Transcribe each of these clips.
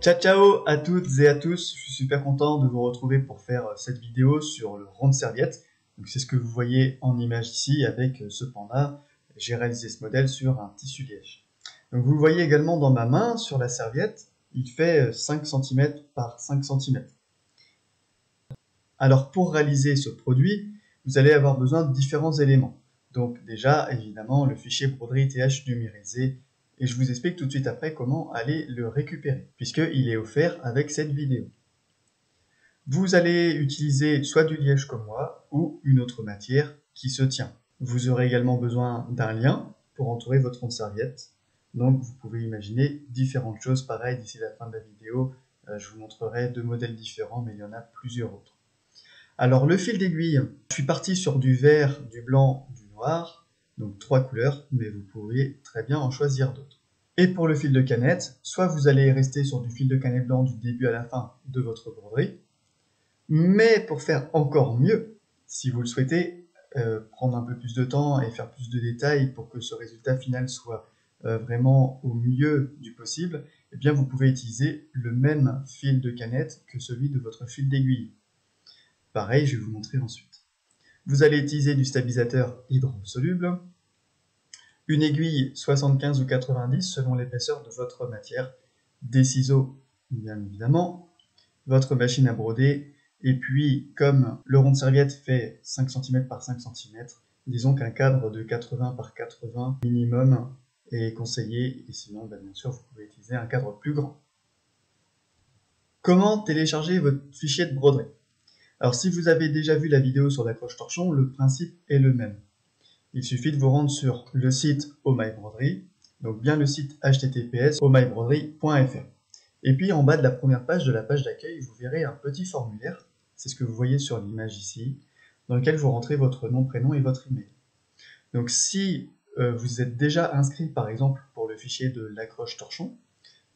Ciao ciao à toutes et à tous, je suis super content de vous retrouver pour faire cette vidéo sur le rond de serviette. Donc c'est ce que vous voyez en image ici avec ce panda. J'ai réalisé ce modèle sur un tissu liège. Donc vous le voyez également dans ma main sur la serviette, il fait 5 cm par 5 cm. Alors pour réaliser ce produit, vous allez avoir besoin de différents éléments. Donc déjà évidemment le fichier broderie TH numérisé. Et je vous explique tout de suite après comment aller le récupérer, puisqu'il est offert avec cette vidéo. Vous allez utiliser soit du liège comme moi, ou une autre matière qui se tient. Vous aurez également besoin d'un lien pour entourer votre rond de serviette. Donc vous pouvez imaginer différentes choses pareilles d'ici la fin de la vidéo. Je vous montrerai deux modèles différents, mais il y en a plusieurs autres. Alors le fil d'aiguille, je suis parti sur du vert, du blanc, du noir. Donc 3 couleurs, mais vous pourriez très bien en choisir d'autres. Et pour le fil de canette, soit vous allez rester sur du fil de canette blanc du début à la fin de votre broderie, mais pour faire encore mieux, si vous le souhaitez, prendre un peu plus de temps et faire plus de détails pour que ce résultat final soit vraiment au mieux du possible, eh bien vous pouvez utiliser le même fil de canette que celui de votre fil d'aiguille. Pareil, je vais vous montrer ensuite. Vous allez utiliser du stabilisateur hydrosoluble, une aiguille 75 ou 90 selon l'épaisseur de votre matière, des ciseaux bien évidemment, votre machine à broder, et puis comme le rond de serviette fait 5 cm par 5 cm, disons qu'un cadre de 80 par 80 minimum est conseillé, et sinon bien sûr vous pouvez utiliser un cadre plus grand. Comment télécharger votre fichier de broderie? Alors si vous avez déjà vu la vidéo sur l'accroche-torchon, le principe est le même. Il suffit de vous rendre sur le site OhMyBroderie, donc bien le site https://ohmybroderie.fr. Et puis en bas de la première page de la page d'accueil, vous verrez un petit formulaire, c'est ce que vous voyez sur l'image ici, dans lequel vous rentrez votre nom, prénom et votre email. Donc si vous êtes déjà inscrit par exemple pour le fichier de l'accroche-torchon,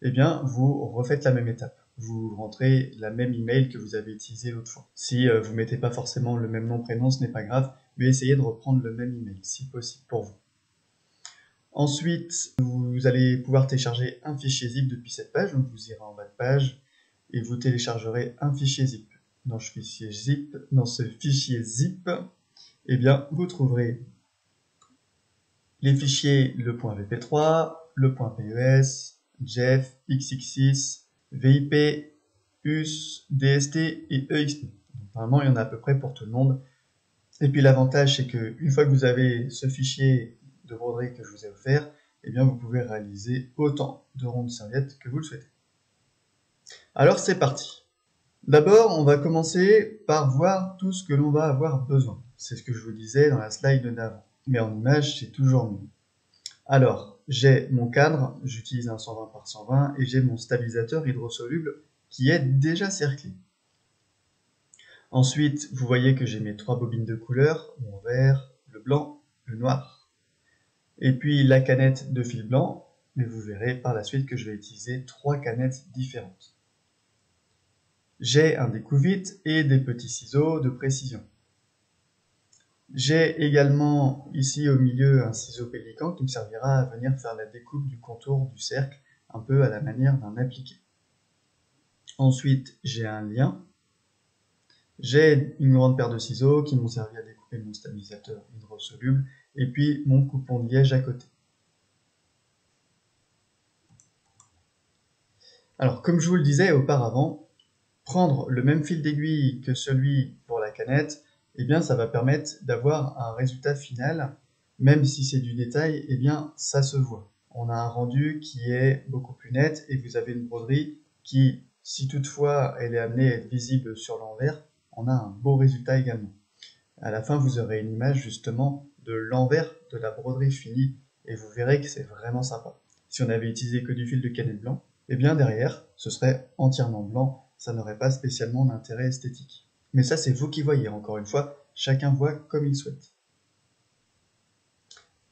eh bien vous refaites la même étape. Vous rentrez la même email que vous avez utilisé l'autre fois. Si vous ne mettez pas forcément le même nom, prénom, ce n'est pas grave, mais essayez de reprendre le même email si possible pour vous. Ensuite, vous allez pouvoir télécharger un fichier zip depuis cette page, donc vous irez en bas de page et vous téléchargerez un fichier zip. Dans ce fichier zip, eh bien, vous trouverez les fichiers le .vp3, le .pes, JEF, XX6, VIP, US, DST et EXP. Donc, normalement, il y en a à peu près pour tout le monde. Et puis l'avantage, c'est qu'une fois que vous avez ce fichier de broderie que je vous ai offert, eh bien vous pouvez réaliser autant de ronds de serviettes que vous le souhaitez. Alors c'est parti. D'abord, on va commencer par voir tout ce que l'on va avoir besoin. C'est ce que je vous disais dans la slide d'avant. Mais en image, c'est toujours mieux. Alors, j'ai mon cadre, j'utilise un 120 par 120 et j'ai mon stabilisateur hydrosoluble qui est déjà cerclé. Ensuite, vous voyez que j'ai mes 3 bobines de couleur, mon vert, le blanc, le noir. Et puis la canette de fil blanc, mais vous verrez par la suite que je vais utiliser 3 canettes différentes. J'ai un découpe-vite et des petits ciseaux de précision. J'ai également ici au milieu un ciseau pélican qui me servira à venir faire la découpe du contour du cercle, un peu à la manière d'un appliqué. Ensuite, j'ai un lien. J'ai une grande paire de ciseaux qui m'ont servi à découper mon stabilisateur hydrosoluble et puis mon coupon de liège à côté. Alors comme je vous le disais auparavant, prendre le même fil d'aiguille que celui pour la canette, eh bien ça va permettre d'avoir un résultat final, même si c'est du détail, eh bien ça se voit. On a un rendu qui est beaucoup plus net et vous avez une broderie qui, si toutefois elle est amenée à être visible sur l'envers, on a un beau résultat également. À la fin, vous aurez une image justement de l'envers de la broderie finie et vous verrez que c'est vraiment sympa. Si on avait utilisé que du fil de canette blanc, eh bien derrière, ce serait entièrement blanc, ça n'aurait pas spécialement d'intérêt esthétique. Mais ça, c'est vous qui voyez, encore une fois, chacun voit comme il souhaite.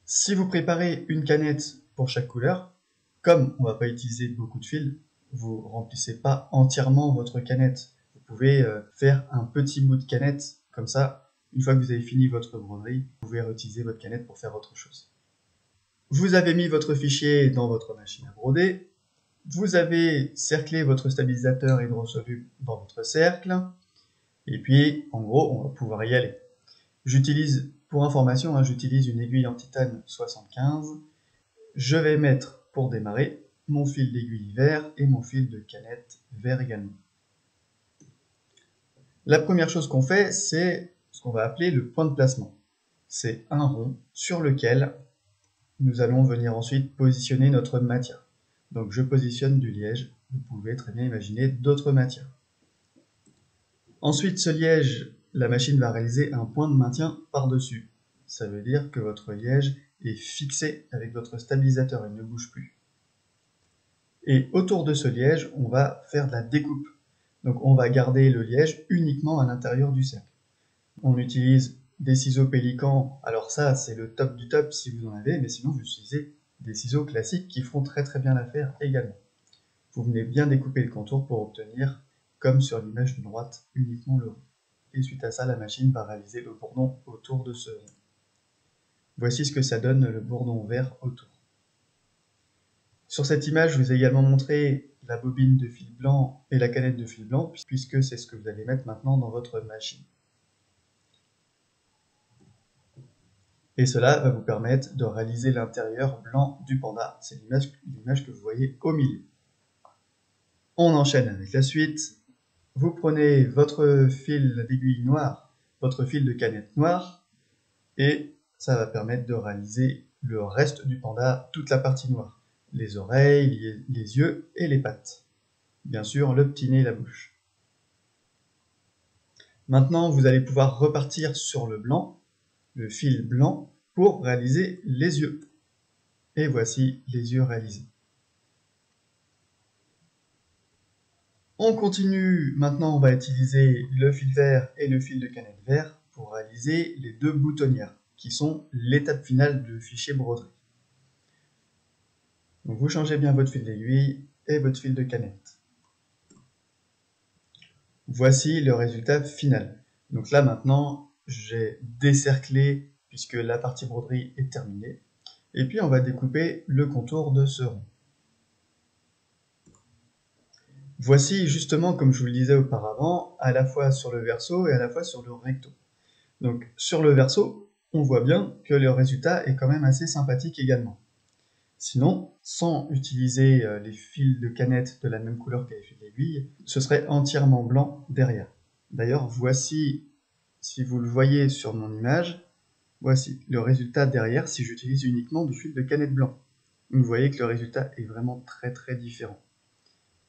Si vous préparez une canette pour chaque couleur, comme on ne va pas utiliser beaucoup de fils, vous ne remplissez pas entièrement votre canette. Vous pouvez faire un petit bout de canette, comme ça, une fois que vous avez fini votre broderie, vous pouvez réutiliser votre canette pour faire autre chose. Vous avez mis votre fichier dans votre machine à broder, Vous avez cerclé votre stabilisateur hydrosoluble dans votre cercle, et puis en gros on va pouvoir y aller. J'utilise, pour information, j'utilise une aiguille en titane 75. Je vais mettre, pour démarrer, mon fil d'aiguille vert et mon fil de canette vert également. La première chose qu'on fait, c'est ce qu'on va appeler le point de placement. C'est un rond sur lequel nous allons venir ensuite positionner notre matière. Donc je positionne du liège, vous pouvez très bien imaginer d'autres matières. Ensuite, ce liège, la machine va réaliser un point de maintien par-dessus. Ça veut dire que votre liège est fixé avec votre stabilisateur, il ne bouge plus. Et autour de ce liège, on va faire de la découpe. Donc on va garder le liège uniquement à l'intérieur du cercle. On utilise des ciseaux Pélican, alors ça c'est le top du top si vous en avez, mais sinon vous utilisez des ciseaux classiques qui feront très très bien l'affaire également. Vous venez bien découper le contour pour obtenir, comme sur l'image de droite, uniquement le rond. Et suite à ça, la machine va réaliser le bourdon autour de ce rond. Voici ce que ça donne le bourdon vert autour. Sur cette image, je vous ai également montré la bobine de fil blanc et la canette de fil blanc, puisque c'est ce que vous allez mettre maintenant dans votre machine. Et cela va vous permettre de réaliser l'intérieur blanc du panda. C'est l'image que vous voyez au milieu. On enchaîne avec la suite. Vous prenez votre fil d'aiguille noire, votre fil de canette noire, et ça va permettre de réaliser le reste du panda, toute la partie noire. Les oreilles, les yeux et les pattes. Bien sûr, le petit nez et la bouche. Maintenant, vous allez pouvoir repartir sur le blanc, le fil blanc, pour réaliser les yeux. Et voici les yeux réalisés. On continue, maintenant on va utiliser le fil vert et le fil de canette vert pour réaliser les deux boutonnières, qui sont l'étape finale du fichier broderie. Donc vous changez bien votre fil d'aiguille et votre fil de canette. Voici le résultat final. Donc là maintenant, j'ai décerclé puisque la partie broderie est terminée. Et puis on va découper le contour de ce rond. Voici justement, comme je vous le disais auparavant, à la fois sur le verso et à la fois sur le recto. Donc sur le verso, on voit bien que le résultat est quand même assez sympathique également. Sinon, sans utiliser les fils de canette de la même couleur que les fils d'aiguille, ce serait entièrement blanc derrière. D'ailleurs, voici, si vous le voyez sur mon image, voici le résultat derrière si j'utilise uniquement du fil de canette blanc. Vous voyez que le résultat est vraiment très très différent.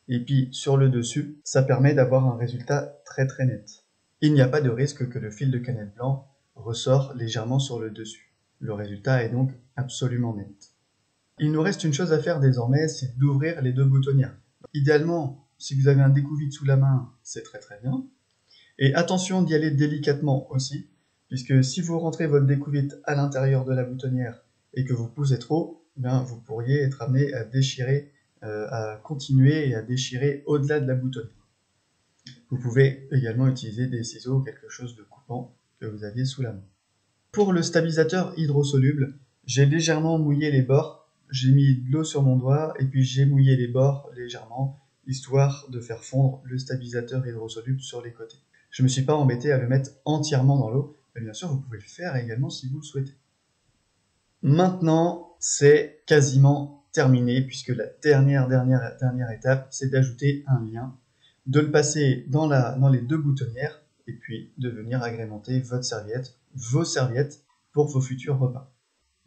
Et puis sur le dessus, ça permet d'avoir un résultat très très net. Il n'y a pas de risque que le fil de canette blanc ressort légèrement sur le dessus. Le résultat est donc absolument net. Il nous reste une chose à faire désormais, c'est d'ouvrir les deux boutonnières. Idéalement, si vous avez un découvite sous la main, c'est très très bien. Et attention d'y aller délicatement aussi, puisque si vous rentrez votre découvite à l'intérieur de la boutonnière et que vous poussez trop, bien, vous pourriez être amené à déchirer, à continuer et à déchirer au-delà de la boutonnière. Vous pouvez également utiliser des ciseaux ou quelque chose de coupant que vous aviez sous la main. Pour le stabilisateur hydrosoluble, j'ai légèrement mouillé les bords, j'ai mis de l'eau sur mon doigt et puis j'ai mouillé les bords légèrement, histoire de faire fondre le stabilisateur hydrosoluble sur les côtés. Je ne me suis pas embêté à le mettre entièrement dans l'eau, mais bien sûr vous pouvez le faire également si vous le souhaitez. Maintenant, c'est quasiment terminé puisque la dernière étape, c'est d'ajouter un lien, de le passer dans les deux boutonnières et puis de venir agrémenter votre serviette, vos serviettes pour vos futurs repas.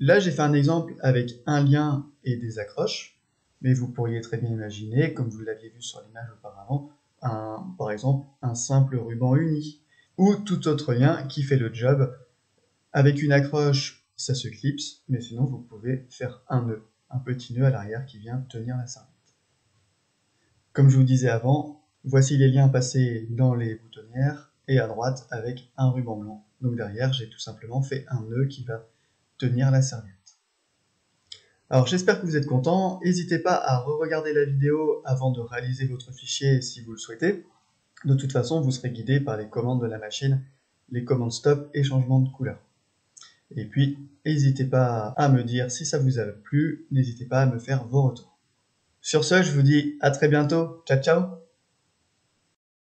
Là, j'ai fait un exemple avec un lien et des accroches, mais vous pourriez très bien imaginer, comme vous l'aviez vu sur l'image auparavant, par exemple un simple ruban uni ou tout autre lien qui fait le job. Avec une accroche, ça se clipse, mais sinon vous pouvez faire un nœud, un petit nœud à l'arrière qui vient tenir la serviette. Comme je vous disais avant, voici les liens passés dans les boutonnières et à droite avec un ruban blanc. Donc derrière, j'ai tout simplement fait un nœud qui va tenir la serviette. Alors j'espère que vous êtes contents. N'hésitez pas à re-regarder la vidéo avant de réaliser votre fichier si vous le souhaitez. De toute façon, vous serez guidé par les commandes de la machine, les commandes stop et changement de couleur. Et puis, n'hésitez pas à me dire si ça vous a plu, n'hésitez pas à me faire vos retours. Sur ce, je vous dis à très bientôt. Ciao, ciao!